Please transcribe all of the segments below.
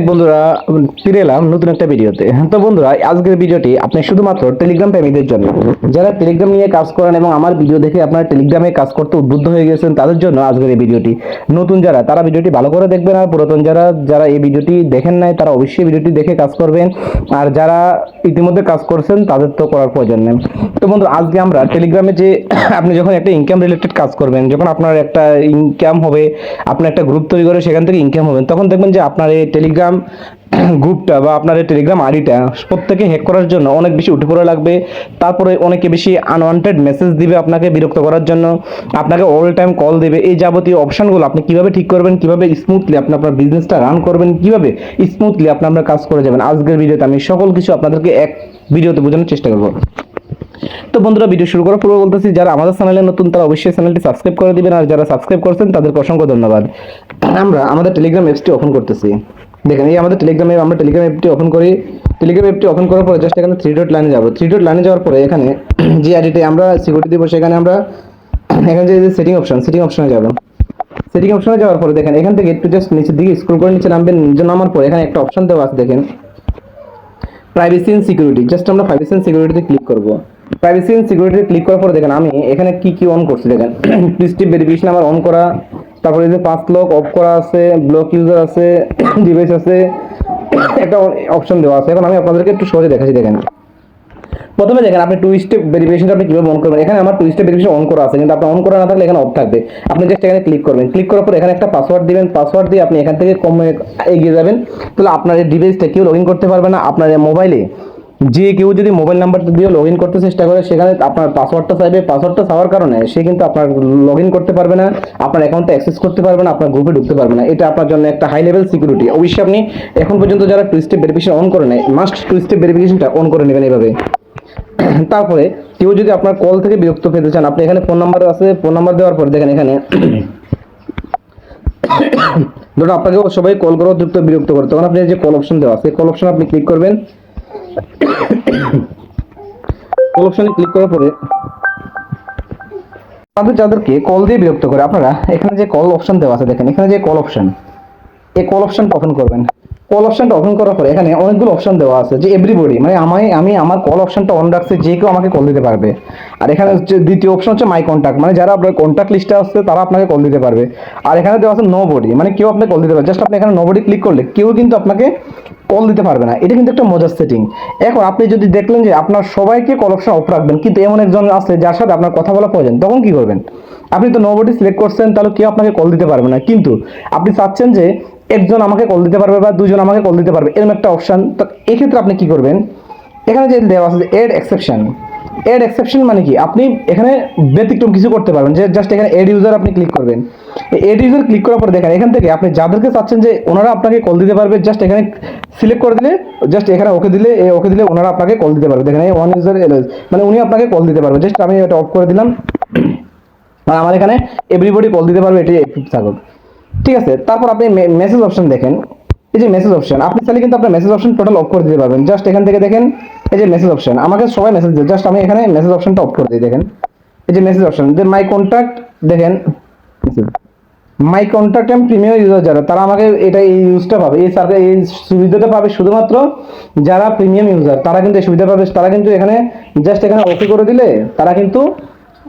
বন্ধুরা, ফিরে এলাম নতুন একটা ভিডিওতে। তো বন্ধুরা, আজকের ভিডিওটি আপনি শুধুমাত্র টেলিগ্রাম প্রেমীদের জন্য, যারা টেলিগ্রাম নিয়ে কাজ করেন এবং আমার ভিডিও দেখে আপনারা টেলিগ্রামে কাজ করতে উদ্বুদ্ধ হয়ে গেছেন, তাদের জন্য আজকের এই ভিডিওটি। নতুন যারা, তারা ভিডিওটি ভালো করে দেখবেন, আর পুরাতন যারা যারা এই ভিডিওটি দেখেন নাই, তারা অবশ্যই ভিডিওটি দেখে কাজ করবেন। আর যারা ইতিমধ্যে কাজ করছেন, তাদের তো করার প্রয়োজন নেই। তো বন্ধু, আজকে আমরা টেলিগ্রামে যে আপনি যখন একটা ইনকাম রিলেটেড কাজ করবেন, যখন আপনার একটা ইনকাম হবে, আপনি একটা গ্রুপ তৈরি করে সেখান থেকে ইনকাম হবেন, তখন দেখবেন যে আপনার এই টেলিগ্রাম গ্রুপটা বা আপনার এই টেলিগ্রাম আইডিটা প্রত্যেকে হ্যাক করার জন্য অনেক বেশি উঠে পড়ে লাগবে। তারপরে অনেকে বেশি আনওয়ান্টেড মেসেজ দিবে আপনাকে বিরক্ত করার জন্য, আপনাকে অল টাইম কল দেবে। এই যাবতীয় অপশনগুলো আপনি কিভাবে ঠিক করবেন, কিভাবে স্মুথলি আপনি আপনার বিজনেসটা রান করবেন, কিভাবে স্মুথলি আপনার কাজ করে যাবেন, আজকের ভিডিওতে আমি সকল কিছু আপনাদেরকে এক ভিডিওতে বোঝানোর চেষ্টা করবো। তো বন্ধুরা, ভিডিও শুরু করার পূর্বে বলতেছি, যারা আমাদের চ্যানেলে নতুন তারা অবশ্যই চ্যানেলটি সাবস্ক্রাইব করে দিবেন, আর যারা সাবস্ক্রাইব করছেন তাদেরকে অসংখ্য ধন্যবাদ। আমরা আমাদের টেলিগ্রাম অ্যাপসটি ওপেন করতেছি। দেখেন, এই আমাদের টেলিগ্রামে আমরা টেলিগ্রাম অ্যাপটি ওপেন করি। টেলিগ্রাম অ্যাপটি ওপেন করার পরে জাস্ট এখানে থ্রি ডট লাইনে যাবো। থ্রি ডট লাইনে যাওয়ার পরে এখানে যে আইডিতে আমরা সিকিউরিটি দিব, সেখানে আমরা এখানে যে সেটিং অপশনে যাবো। সেটিং অপশনে যাওয়ার পরে দেখেন, এখান থেকে একটু জাস্ট নিচের দিকে স্ক্রল করে নিচে নামবেন। নিচে নামার পরে এখানে একটা অপশন দেওয়া আছে, দেখেন প্রাইভেসি এন্ড সিকিউরিটি। জাস্ট আমরা প্রাইভেসি এন্ড সিকিউরিটিতে ক্লিক করব। প্রাইভেসি এন্ড সিকিউরিটিতে ক্লিক করার পরে দেখেন আমি এখানে কি কি অন করছি। দেখেন টু স্টেপ ভেরিফিকেশন আমার অন করা, তারপরে যে 5 লক অফ করা আছে, ব্লক ইউজার আছে, ডিভাইস আছে, একটা অপশন দেওয়া আছে। এখন আমি আপনাদেরকে একটু সহজে দেখাচ্ছি। দেখেন, প্রথমে দেখেন আপনি টু স্টেপ ভেরিফিকেশনটা আপনি কিভাবে অন করবেন। এখানে আমার টু স্টেপ ভেরিফিকেশন অন করা আছে, কিন্তু আপনি অন করা না থাকলে এখানে অফ থাকবে। আপনি জাস্ট এখানে ক্লিক করবেন। ক্লিক করার পর এখানে একটা পাসওয়ার্ড দিবেন। পাসওয়ার্ড দিয়ে আপনি এখান থেকে এগিয়ে যাবেন। তাহলে আপনার এই ডিভাইসটা কেউ লগ ইন করতে পারবে না। আপনার মোবাইলে যে কেউ যদি মোবাইল নাম্বারটা দিয়ে লগ ইন করতে চেষ্টা করে, সেখানে আপনার পাসওয়ার্ডটা চাইবে। পাসওয়ার্ডটা চাওয়ার কারণে সে কিন্তু আপনার লগ ইন করতে পারবে না, আপনার অ্যাকাউন্টে অ্যাক্সেস করতে পারবে না, আপনার গ্রুপে ঢুকতে পারবে না। এটা আপনার জন্য একটা হাই লেভেল সিকিউরিটি। অবশ্যই আপনি এখন পর্যন্ত যারা টু স্টেপ ভেরিফিকেশন অন করে নেয়, মাস্ট টু স্টেপ ভেরিফিকেশনটা অন করে নেবেন এইভাবে। তারপরে কেউ যদি আপনার কল থেকে বিরক্ত পেতে চান, আপনি এখানে ফোন নাম্বার আছে, ফোন নাম্বার দেওয়ার পর দেখেন এখানে ধরুন আপনাকে সবাই কল করে বিরক্ত করে, তখন আপনি যে কল অপশন দেওয়া আছে, কল অপশন আপনি ক্লিক করবেন। কল অপশনে ক্লিক করার পরে যাদেরকে কল দিয়ে বিরক্ত করে, আপনারা এখানে যে কল অপশন দেওয়া আছে, দেখেন এখানে যে কল অপশন, এই কল অপশনটা ওপেন করবেন। কল অপশনটা ওপেন করার পরে এখানে অনেকগুলো অপশন দেওয়া আছে, যে এভরিবডি, মানে আমি আমার কল অপশনটা অন রাখছি, যে কেউ আমাকে কল দিতে পারবে। আর এখানে হচ্ছে দ্বিতীয় অপশন হচ্ছে মাই কন্ট্যাক্ট, মানে যারা আপনার কন্ট্যাক্ট লিস্টে আসছে তারা আপনাকে কল দিতে পারবে। আর এখানে দেওয়া আছে নো বডি, মানে কেউ আপনাকে কল দিতে পারবে। জাস্ট আপনি এখানে নো বডি ক্লিক করলে কেউ কিন্তু আপনাকে কল দিতে পারবে না। এটা কিন্তু একটা মজার সেটিং। এখন আপনি যদি দেখলেন যে আপনার সবাইকে কল অপশন অফ রাখবেন, কিন্তু এমন একজন আছে যার সাথে আপনার কথা বলা প্রয়োজন, তখন কি করবেন? আপনি তো নো বডি সিলেক্ট করছেন, তাহলে কেউ আপনাকে কল দিতে পারবে না। কিন্তু আপনি চাচ্ছেন যে একজন আমাকে কল দিতে পারবে বা দুজন আমাকে কল দিতে পারবে, এরকম একটা অপশন। তো এক্ষেত্রে আপনি কি করবেন? এখানে যে দেওয়া আছে এড এক্সেপশন। এড এক্সেপশন মানে কি? আপনি এখানে ব্যতিক্রম কিছু করতে পারবেন, যে জাস্ট এখানে এড ইউজার আপনি ক্লিক করবেন। এড ইউজার ক্লিক করার পর দেখেন এখান থেকে আপনি যাদেরকে চাচ্ছেন যে ওনারা আপনাকে কল দিতে পারবে, জাস্ট এখানে সিলেক্ট করে দিলে, জাস্ট এখানে ওকে দিলে ওনারা আপনাকে কল দিতে পারবে। দেখেন এই ওয়ান ইউজার, মানে উনি আপনাকে কল দিতে পারবে। জাস্ট আমি এটা অফ করে দিলাম, আর আমার এখানে এভরিবডি কল দিতে পারবে, এটাই অ্যাক্টিভ থাকুক। ঠিক আছে। তারপর আপনি মেসেজ অপশন দেখেন, এই যে মেসেজ অপশন, আপনি চাইলে কিন্তু আপনার মেসেজ অপশন টোটাল অফ করে দিতে পারবেন। জাস্ট এখান থেকে দেখেন এই যে মেসেজ অপশন, আমাকে সবাই মেসেজ দেয়, জাস্ট আমি এখানে মেসেজ অপশনটা অফ করে দিই। দেখেন এই যে মেসেজ অপশন, যে মাই কন্ট্যাক্ট, দেখেন my contact and premium user যারা, তারা আমাকে এই ইউজটা পাবে, এই সুবিধাটা পাবে শুধুমাত্র যারা প্রিমিয়াম ইউজার, তারা কিন্তু এই সুবিধা পাবে। তারা কিন্তু এখানে জাস্ট এখানে ওকে করে দিলে তারা কিন্তু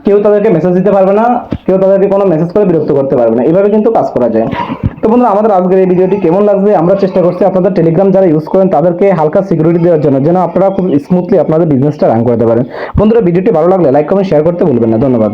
কেউ তাদেরকে মেসেজ দিতে পারবে না, কেউ তাদেরকে কোনো মেসেজ করে বিরক্ত করতে পারবে না। এভাবে কিন্তু কাজ করা যায়। তো বন্ধুরা, আমাদের আজকের এই ভিডিওটি কেমন লাগবে? আমরা চেষ্টা করছি আপনাদের টেলিগ্রাম যারা ইউজ করেন তাদেরকে হালকা সিকিউরিটি দেওয়ার জন্য, যেন আপনারা খুব স্মুথলি আপনাদের বিজনেসটা রান করতে পারেন। বন্ধুরা, ভিডিওটি ভালো লাগলে লাইক কমেন্ট শেয়ার করতে ভুলবেন না। ধন্যবাদ।